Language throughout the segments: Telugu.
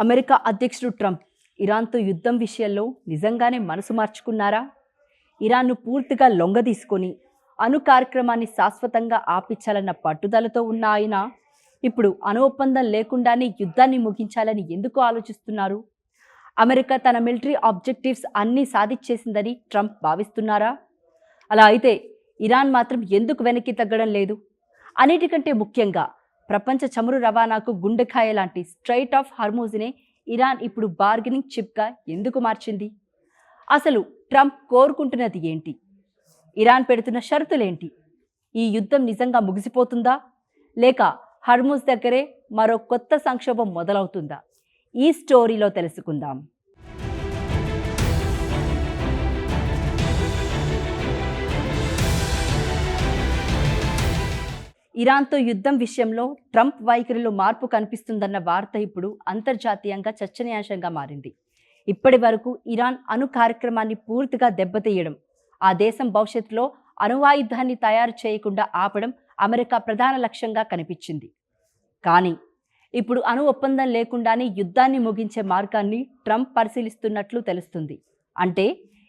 అమెరికా అధ్యక్షుడు ట్రంప్ ఇరాన్తో యుద్ధం విషయంలో నిజంగానే మనసు మార్చుకున్నారా? ఇరాన్ను పూర్తిగా లొంగదీసుకొని అణు కార్యక్రమాన్ని శాశ్వతంగా ఆపించాలన్న పట్టుదలతో ఉన్న ఆయన ఇప్పుడు అణు ఒప్పందం లేకుండానే యుద్ధాన్ని ముగించాలని ఎందుకు ఆలోచిస్తున్నారు? అమెరికా తన మిలిటరీ ఆబ్జెక్టివ్స్ అన్నీ సాధించేసిందని ట్రంప్ భావిస్తున్నారా? అలా అయితే ఇరాన్ మాత్రం ఎందుకు వెనక్కి తగ్గడం లేదు? అన్నిటికంటే ముఖ్యంగా ప్రపంచ చమురు రవాణాకు గుండెకాయ లాంటి స్ట్రైట్ ఆఫ్ హార్మోజ్నే ఇరాన్ ఇప్పుడు బార్గెనింగ్ చిప్గా ఎందుకు మార్చింది? అసలు ట్రంప్ కోరుకుంటున్నది ఏంటి? ఇరాన్ పెడుతున్న షరతులేంటి? ఈ యుద్ధం నిజంగా ముగిసిపోతుందా, లేక హర్మూజ్ దగ్గరే మరో కొత్త సంక్షోభం మొదలవుతుందా? ఈ స్టోరీలో తెలుసుకుందాం. ఇరాన్తో యుద్ధం విషయంలో ట్రంప్ వైఖరిలో మార్పు కనిపిస్తుందన్న వార్త ఇప్పుడు అంతర్జాతీయంగా చర్చనీయాంశంగా మారింది. ఇప్పటి వరకు ఇరాన్ అణు కార్యక్రమాన్ని పూర్తిగా దెబ్బతీయడం, ఆ దేశం భవిష్యత్తులో అణువాయుధాన్ని తయారు చేయకుండా ఆపడం అమెరికా ప్రధాన లక్ష్యంగా కనిపించింది. కానీ ఇప్పుడు అణు ఒప్పందం లేకుండానే యుద్ధాన్ని ముగించే మార్గాన్ని ట్రంప్ పరిశీలిస్తున్నట్లు తెలుస్తుంది. అంటే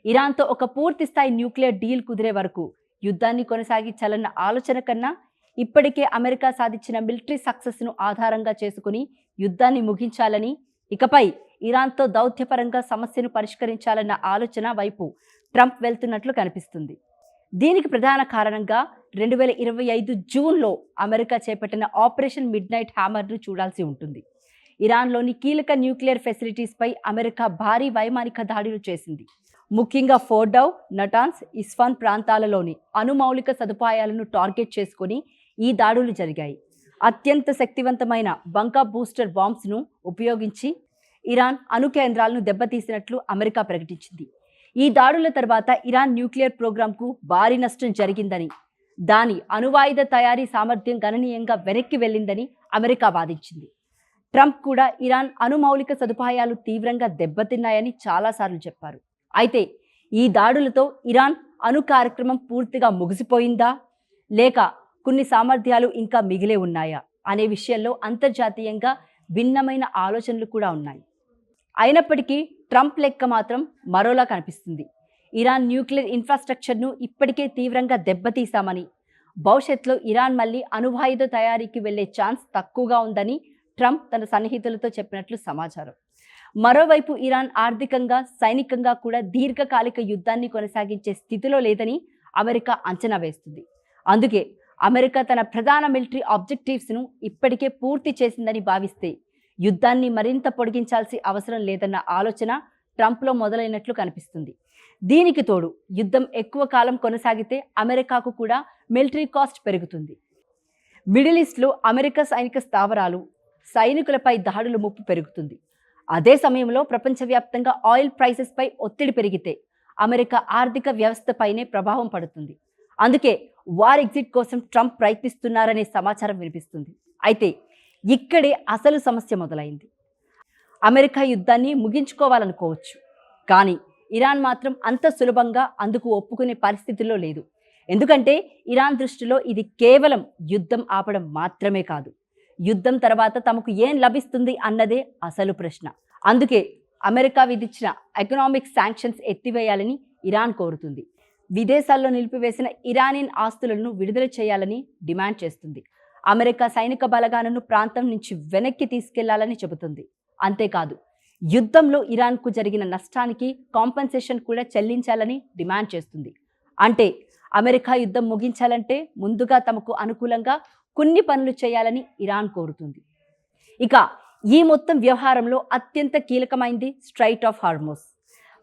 ఇరాన్తో ఒక పూర్తి స్థాయి న్యూక్లియర్ డీల్ కుదిరే వరకు యుద్ధాన్ని కొనసాగించాలన్న ఆలోచన కన్నా ఇప్పటికే అమెరికా సాధించిన మిలిటరీ సక్సెస్ను ఆధారంగా చేసుకుని యుద్ధాన్ని ముగించాలని, ఇకపై ఇరాన్తో దౌత్యపరంగా సమస్యను పరిష్కరించాలన్న ఆలోచన వైపు ట్రంప్ వెళ్తున్నట్లు కనిపిస్తుంది. దీనికి ప్రధాన కారణంగా 2025 జూన్లో అమెరికా చేపట్టిన ఆపరేషన్ మిడ్ నైట్ హ్యామర్ను చూడాల్సి ఉంటుంది. ఇరాన్లోని కీలక న్యూక్లియర్ ఫెసిలిటీస్పై అమెరికా భారీ వైమానిక దాడులు చేసింది. ముఖ్యంగా ఫోర్డౌ, నటాన్స్, ఇస్ఫాన్ ప్రాంతాలలోని అణుమౌలిక సదుపాయాలను టార్గెట్ చేసుకుని ఈ దాడులు జరిగాయి. అత్యంత శక్తివంతమైన బంకా బూస్టర్ బాంబ్స్ను ఉపయోగించి ఇరాన్ అణు కేంద్రాలను దెబ్బతీసినట్లు అమెరికా ప్రకటించింది. ఈ దాడుల తర్వాత ఇరాన్ న్యూక్లియర్ ప్రోగ్రాంకు భారీ నష్టం జరిగిందని, దాని అణువాయుధ తయారీ సామర్థ్యం గణనీయంగా వెనక్కి వెళ్ళిందని అమెరికా వాదించింది. ట్రంప్ కూడా ఇరాన్ అణుమౌలిక సదుపాయాలు తీవ్రంగా దెబ్బతిన్నాయని చాలాసార్లు చెప్పారు. అయితే ఈ దాడులతో ఇరాన్ అణు కార్యక్రమం పూర్తిగా ముగిసిపోయిందా, లేక కొన్ని సామర్థ్యాలు ఇంకా మిగిలే ఉన్నాయా అనే విషయంలో అంతర్జాతీయంగా భిన్నమైన ఆలోచనలు కూడా ఉన్నాయి. అయినప్పటికీ ట్రంప్ లెక్క మాత్రం మరోలా కనిపిస్తుంది. ఇరాన్ న్యూక్లియర్ ఇన్ఫ్రాస్ట్రక్చర్ను ఇప్పటికే తీవ్రంగా దెబ్బతీశామని, భవిష్యత్తులో ఇరాన్ మళ్ళీ అణువాయుధ తయారీకి వెళ్లే ఛాన్స్ తక్కువగా ఉందని ట్రంప్ తన సన్నిహితులతో చెప్పినట్లు సమాచారం. మరోవైపు ఇరాన్ ఆర్థికంగా, సైనికంగా కూడా దీర్ఘకాలిక యుద్ధాన్ని కొనసాగించే స్థితిలో లేదని అమెరికా అంచనా వేస్తుంది. అందుకే అమెరికా తన ప్రధాన మిలిటరీ ఆబ్జెక్టివ్స్ను ఇప్పటికే పూర్తి చేసిందని భావిస్తే యుద్ధాన్ని మరింత పొడిగించాల్సి అవసరం లేదన్న ఆలోచన ట్రంప్లో మొదలైనట్లు కనిపిస్తుంది. దీనికి తోడు యుద్ధం ఎక్కువ కాలం కొనసాగితే అమెరికాకు కూడా మిలిటరీ కాస్ట్ పెరుగుతుంది. మిడిల్ ఈస్ట్లో అమెరికా సైనిక స్థావరాలు, సైనికులపై దాడుల ముప్పు పెరుగుతుంది. అదే సమయంలో ప్రపంచవ్యాప్తంగా ఆయిల్ ప్రైసెస్పై ఒత్తిడి పెరిగితే అమెరికా ఆర్థిక వ్యవస్థపైనే ప్రభావం పడుతుంది. అందుకే వార్ ఎగ్జిట్ కోసం ట్రంప్ ప్రయత్నిస్తున్నారనే సమాచారం వినిపిస్తుంది. అయితే ఇక్కడే అసలు సమస్య మొదలైంది. అమెరికా యుద్ధాన్ని ముగించుకోవాలనుకోవచ్చు, కానీ ఇరాన్ మాత్రం అంత సులభంగా అందుకు ఒప్పుకునే పరిస్థితిలో లేదు. ఎందుకంటే ఇరాన్ దృష్టిలో ఇది కేవలం యుద్ధం ఆపడం మాత్రమే కాదు, యుద్ధం తర్వాత తమకు ఏం లభిస్తుంది అన్నదే అసలు ప్రశ్న. అందుకే అమెరికా విధించిన ఎకనామిక్ శాంక్షన్స్ ఎత్తివేయాలని ఇరాన్ కోరుతుంది. విదేశాల్లో నిలిపివేసిన ఇరానియన్ ఆస్తులను విడుదల చేయాలని డిమాండ్ చేస్తుంది. అమెరికా సైనిక బలగాలను ప్రాంతం నుంచి వెనక్కి తీసుకెళ్లాలని చెబుతుంది. అంతేకాదు, యుద్ధంలో ఇరాన్కు జరిగిన నష్టానికి కాంపెన్సేషన్ కూడా చెల్లించాలని డిమాండ్ చేస్తుంది. అంటే అమెరికా యుద్ధం ముగించాలంటే ముందుగా తమకు అనుకూలంగా కొన్ని పనులు చేయాలని ఇరాన్ కోరుతుంది. ఇక ఈ మొత్తం వ్యవహారంలో అత్యంత కీలకమైంది స్ట్రైట్ ఆఫ్ హార్మోజ్.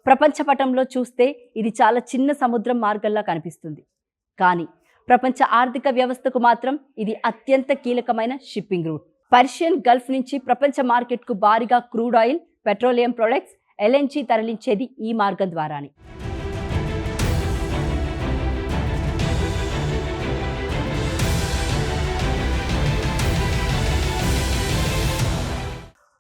ప్రపంచ పటంలో చూస్తే ఇది చాలా చిన్న సముద్రం మార్గంలా కనిపిస్తుంది, కానీ ప్రపంచ ఆర్థిక వ్యవస్థకు మాత్రం ఇది అత్యంత కీలకమైన షిప్పింగ్ రూట్. పర్షియన్ గల్ఫ్ నుంచి ప్రపంచ మార్కెట్కు భారీగా crude oil, petroleum products, LNG తరలించేది ఈ మార్గం ద్వారానే.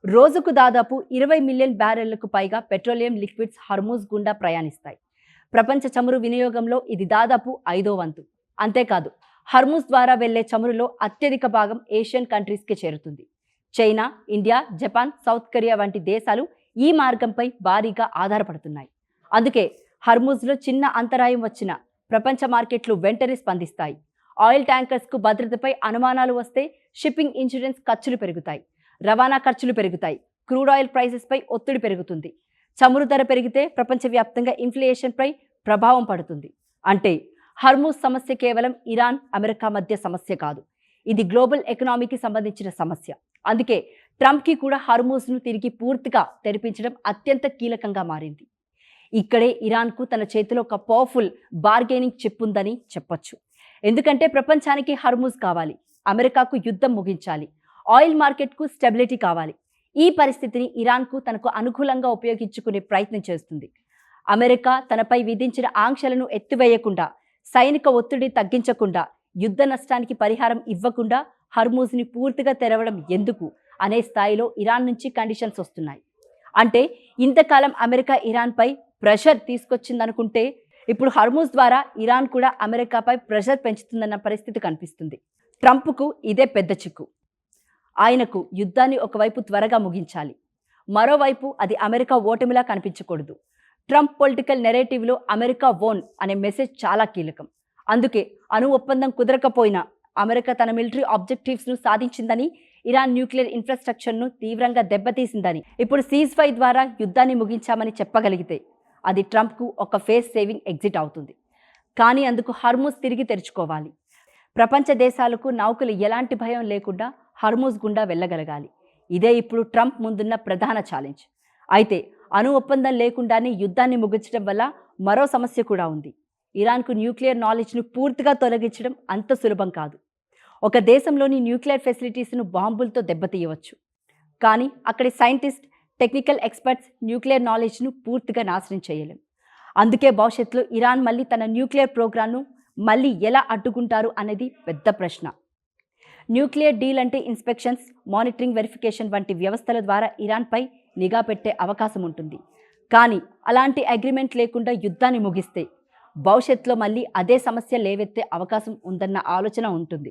రోజుకు దాదాపు 20 మిలియన్ బ్యారెళ్లకు పైగా పెట్రోలియం లిక్విడ్స్ హర్మూజ్ గుండా ప్రయాణిస్తాయి. ప్రపంచ చమురు వినియోగంలో ఇది దాదాపు 5వ వంతు. అంతేకాదు, హర్మూజ్ ద్వారా వెళ్లే చమురులో అత్యధిక భాగం ఏషియన్ కంట్రీస్కి చేరుతుంది. China, India, Japan, south Korea వంటి దేశాలు ఈ మార్గంపై భారీగా ఆధారపడుతున్నాయి. అందుకే హర్ముజ్లో చిన్న అంతరాయం వచ్చిన ప్రపంచ మార్కెట్లు వెంటనే స్పందిస్తాయి. ఆయిల్ ట్యాంకర్స్కు భద్రతపై అనుమానాలు వస్తే షిప్పింగ్ ఇన్సూరెన్స్ ఖర్చులు పెరుగుతాయి, రవాణా ఖర్చులు పెరుగుతాయి, క్రూడ్ ఆయిల్ ప్రైసెస్పై ఒత్తిడి పెరుగుతుంది. చమురు ధర పెరిగితే ప్రపంచవ్యాప్తంగా ఇన్ఫ్లేషన్పై ప్రభావం పడుతుంది. అంటే హర్ముజ్ సమస్య కేవలం ఇరాన్, అమెరికా మధ్య సమస్య కాదు, ఇది గ్లోబల్ ఎకనామీకి సంబంధించిన సమస్య. అందుకే ట్రంప్కి కూడా హర్ముజ్ను తిరిగి పూర్తిగా తెరిపించడం అత్యంత కీలకంగా మారింది. ఇక్కడే ఇరాన్కు తన చేతిలో ఒక పవర్ఫుల్ బార్గెనింగ్ చిప్ ఉందని చెప్పొచ్చు. ఎందుకంటే ప్రపంచానికి హర్ముజ్ కావాలి, అమెరికాకు యుద్ధం ముగించాలి, ఆయిల్ మార్కెట్కు స్టెబిలిటీ కావాలి. ఈ పరిస్థితిని ఇరాన్కు తనకు అనుకూలంగా ఉపయోగించుకునే ప్రయత్నం చేస్తుంది. అమెరికా తనపై విధించిన ఆంక్షలను ఎత్తివేయకుండా, సైనిక ఒత్తిడి తగ్గించకుండా, యుద్ధ నష్టానికి పరిహారం ఇవ్వకుండా హర్ముజ్ని పూర్తిగా తెరవడం ఎందుకు అనే స్థాయిలో ఇరాన్ నుంచి కండిషన్స్ వస్తున్నాయి. అంటే ఇంతకాలం అమెరికా ఇరాన్పై ప్రెషర్ తీసుకొచ్చిందనుకుంటే ఇప్పుడు హర్ముజ్ ద్వారా ఇరాన్ కూడా అమెరికాపై ప్రెషర్ పెంచుతుందన్న పరిస్థితి కనిపిస్తుంది. ట్రంప్కు ఇదే పెద్ద చిక్కు. ఆయనకు యుద్ధాన్ని ఒకవైపు త్వరగా ముగించాలి, మరోవైపు అది అమెరికా ఓటమిలా కనిపించకూడదు. ట్రంప్ పొలిటికల్ నెరేటివ్లో అమెరికా వోన్ అనే మెసేజ్ చాలా కీలకం. అందుకే అణు ఒప్పందం కుదరకపోయినా అమెరికా తన మిలిటరీ ఆబ్జెక్టివ్స్ను సాధించిందని, ఇరాన్ న్యూక్లియర్ ఇన్ఫ్రాస్ట్రక్చర్ను తీవ్రంగా దెబ్బతీసిందని, ఇప్పుడు సీజ్ఫైర్ ద్వారా యుద్ధాన్ని ముగించామని చెప్పగలిగితే అది ట్రంప్కు ఒక ఫేస్ సేవింగ్ ఎగ్జిట్ అవుతుంది. కానీ అందుకు హర్ముజ్ తిరిగి తెరుచుకోవాలి. ప్రపంచ దేశాలకు నౌకలు ఎలాంటి భయం లేకుండా హర్ముజ్ గుండా వెళ్ళగలగాలి. ఇదే ఇప్పుడు ట్రంప్ ముందున్న ప్రధాన ఛాలెంజ్. అయితే అణు ఒప్పందం లేకుండానే యుద్ధాన్ని ముగించడం వల్ల మరో సమస్య కూడా ఉంది. ఇరాన్కు న్యూక్లియర్ నాలెడ్జ్ను పూర్తిగా తొలగించడం అంత సులభం కాదు. ఒక దేశంలోని న్యూక్లియర్ ఫెసిలిటీస్ను బాంబులతో దెబ్బతీయవచ్చు, కానీ అక్కడి సైంటిస్ట్, టెక్నికల్ ఎక్స్పర్ట్స్ న్యూక్లియర్ నాలెడ్జ్ను పూర్తిగా నాశనం చేయలేం. అందుకే భవిష్యత్తులో ఇరాన్ మళ్ళీ తన న్యూక్లియర్ ప్రోగ్రామ్ను మళ్ళీ ఎలా అడ్డుకుంటారు అనేది పెద్ద ప్రశ్న. న్యూక్లియర్ డీల్ అంటే ఇన్స్పెక్షన్స్, మానిటరింగ్, వెరిఫికేషన్ వంటి వ్యవస్థల ద్వారా ఇరాన్పై నిఘా పెట్టే అవకాశం ఉంటుంది. కానీ అలాంటి అగ్రిమెంట్ లేకుండా యుద్ధాన్ని ముగిస్తే భవిష్యత్తులో మళ్ళీ అదే సమస్య లేవెత్తే అవకాశం ఉందన్న ఆలోచన ఉంటుంది.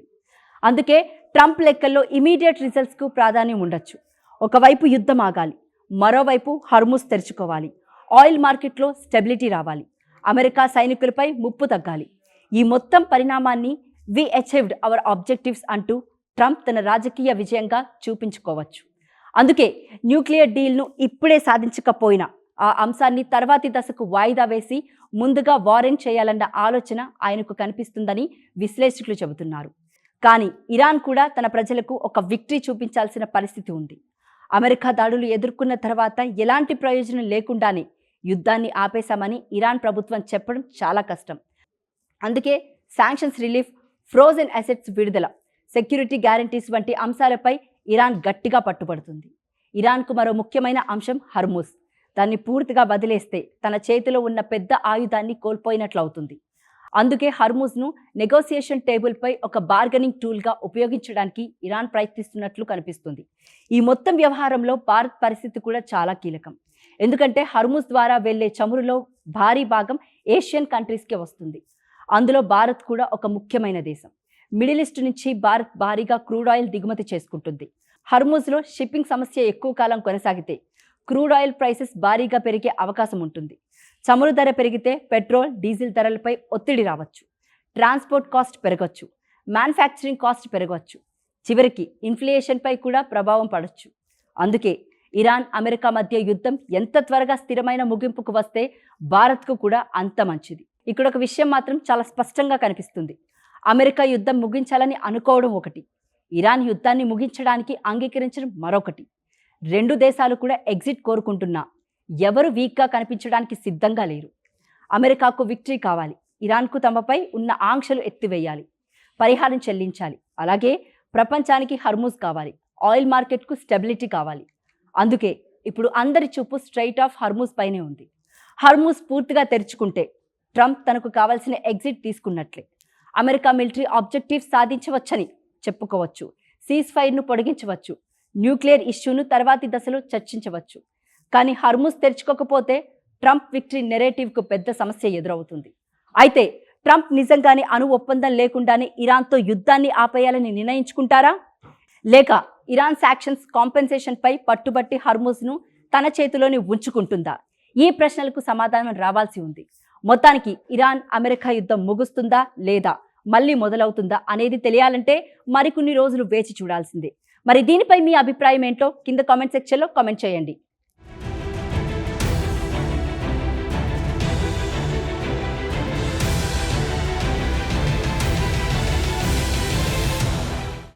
అందుకే ట్రంప్ లెక్కల్లో ఇమీడియట్ రిజల్ట్స్కు ప్రాధాన్యం ఉండొచ్చు. ఒకవైపు యుద్ధం ఆగాలి, మరోవైపు హర్ముజ్ తెరుచుకోవాలి, ఆయిల్ మార్కెట్లో స్టెబిలిటీ రావాలి, అమెరికా సైనికులపై ముప్పు తగ్గాలి. ఈ మొత్తం పరిణామాన్ని వి అచీవ్డ్ అవర్ ఆబ్జెక్టివ్స్ అంటూ ట్రంప్ తన రాజకీయ విజయంగా చూపించుకోవచ్చు. అందుకే న్యూక్లియర్ డీల్ను ఇప్పుడే సాధించకపోయినా ఆ అంశాన్ని తర్వాతి దశకు వాయిదా వేసి ముందుగా వారెంట్ చేయాలన్న ఆలోచన ఆయనకు కనిపిస్తుందని విశ్లేషకులు చెబుతున్నారు. కానీ ఇరాన్ కూడా తన ప్రజలకు ఒక విక్టరీ చూపించాల్సిన పరిస్థితి ఉంది. అమెరికా దాడులు ఎదుర్కొన్న తర్వాత ఎలాంటి ప్రయోజనం లేకుండానే యుద్ధాన్ని ఆపేశామని ఇరాన్ ప్రభుత్వం చెప్పడం చాలా కష్టం. అందుకే శాంక్షన్స్ రిలీఫ్, ఫ్రోజన్ అసెట్స్ విడుదల, సెక్యూరిటీ గ్యారంటీస్ వంటి అంశాలపై ఇరాన్ గట్టిగా పట్టుబడుతుంది. ఇరాన్కు మరో ముఖ్యమైన అంశం హర్ముజ్. దాన్ని పూర్తిగా వదిలేస్తే తన చేతిలో ఉన్న పెద్ద ఆయుధాన్ని కోల్పోయినట్లవుతుంది. అందుకే హర్ముజ్ను నెగోసియేషన్ టేబుల్పై ఒక బార్గెనింగ్ టూల్గా ఉపయోగించడానికి ఇరాన్ ప్రయత్నిస్తున్నట్లు కనిపిస్తుంది. ఈ మొత్తం వ్యవహారంలో భారత్ పరిస్థితి కూడా చాలా కీలకం. ఎందుకంటే హర్ముజ్ ద్వారా వెళ్లే చమురులో భారీ భాగం ఏషియన్ కంట్రీస్కే వస్తుంది. అందులో భారత్ కూడా ఒక ముఖ్యమైన దేశం. మిడిల్ ఈస్ట్ నుంచి భారత్ భారీగా క్రూడ్ ఆయిల్ దిగుమతి చేసుకుంటుంది. హర్ముజ్లో షిప్పింగ్ సమస్య ఎక్కువ కాలం కొనసాగితే క్రూడ్ ఆయిల్ ప్రైసెస్ భారీగా పెరిగే అవకాశం ఉంటుంది. చమురు ధర పెరిగితే పెట్రోల్, డీజిల్ ధరలపై ఒత్తిడి రావచ్చు, ట్రాన్స్పోర్ట్ కాస్ట్ పెరగవచ్చు, మ్యానుఫ్యాక్చరింగ్ కాస్ట్ పెరగవచ్చు, చివరికి ఇన్ఫ్లేషన్పై కూడా ప్రభావం పడవచ్చు. అందుకే ఇరాన్, అమెరికా మధ్య యుద్ధం ఎంత త్వరగా స్థిరమైన ముగింపుకు వస్తే భారత్కు కూడా అంత మంచిది. ఇక్కడ ఒక విషయం మాత్రం చాలా స్పష్టంగా కనిపిస్తుంది. అమెరికా యుద్ధం ముగించాలని అనుకోవడం ఒకటి, ఇరాన్ యుద్ధాన్ని ముగించడానికి అంగీకరించడం మరొకటి. రెండు దేశాలు కూడా ఎగ్జిట్ కోరుకుంటున్నా ఎవరు వీక్గా కనిపించడానికి సిద్ధంగా లేరు. అమెరికాకు విక్టరీ కావాలి, ఇరాన్కు తమపై ఉన్న ఆంక్షలు ఎత్తివేయాలి, పరిహారం చెల్లించాలి. అలాగే ప్రపంచానికి హర్ముజ్ కావాలి, ఆయిల్ మార్కెట్కు స్టెబిలిటీ కావాలి. అందుకే ఇప్పుడు అందరి చూపు స్ట్రైట్ ఆఫ్ హర్ముజ్ పైనే ఉంది. హర్ముజ్ పూర్తిగా తెరుచుకుంటే ట్రంప్ తనకు కావాల్సిన ఎగ్జిట్ తీసుకున్నట్లే. అమెరికా మిలిటరీ ఆబ్జెక్టివ్స్ సాధించవచ్చని చెప్పుకోవచ్చు, సీజ్ ఫైర్ను పొడిగించవచ్చు, న్యూక్లియర్ ఇష్యూను తర్వాతి దశలో చర్చించవచ్చు. కానీ హర్ముజ్ తెరుచుకోకపోతే ట్రంప్ విక్టరీ నెరేటివ్కు పెద్ద సమస్య ఎదురవుతుంది. అయితే ట్రంప్ నిజంగానే అణు ఒప్పందం లేకుండానే ఇరాన్తో యుద్ధాన్ని ఆపేయాలని నిర్ణయించుకుంటారా, లేక ఇరాన్ శాంక్షన్స్ కాంపెన్సేషన్ పై పట్టుబట్టి హర్ముజ్ను తన చేతిలోని ఉంచుకుంటుందా? ఈ ప్రశ్నలకు సమాధానం రావాల్సి ఉంది. మొత్తానికి ఇరాన్ అమెరికా యుద్ధం ముగుస్తుందా లేదా మళ్ళీ మొదలవుతుందా అనేది తెలియాలంటే మరికొన్ని రోజులు వేచి చూడాల్సిందే. మరి దీనిపై మీ అభిప్రాయం ఏంటో కింద కామెంట్ సెక్షన్లో కామెంట్ చేయండి.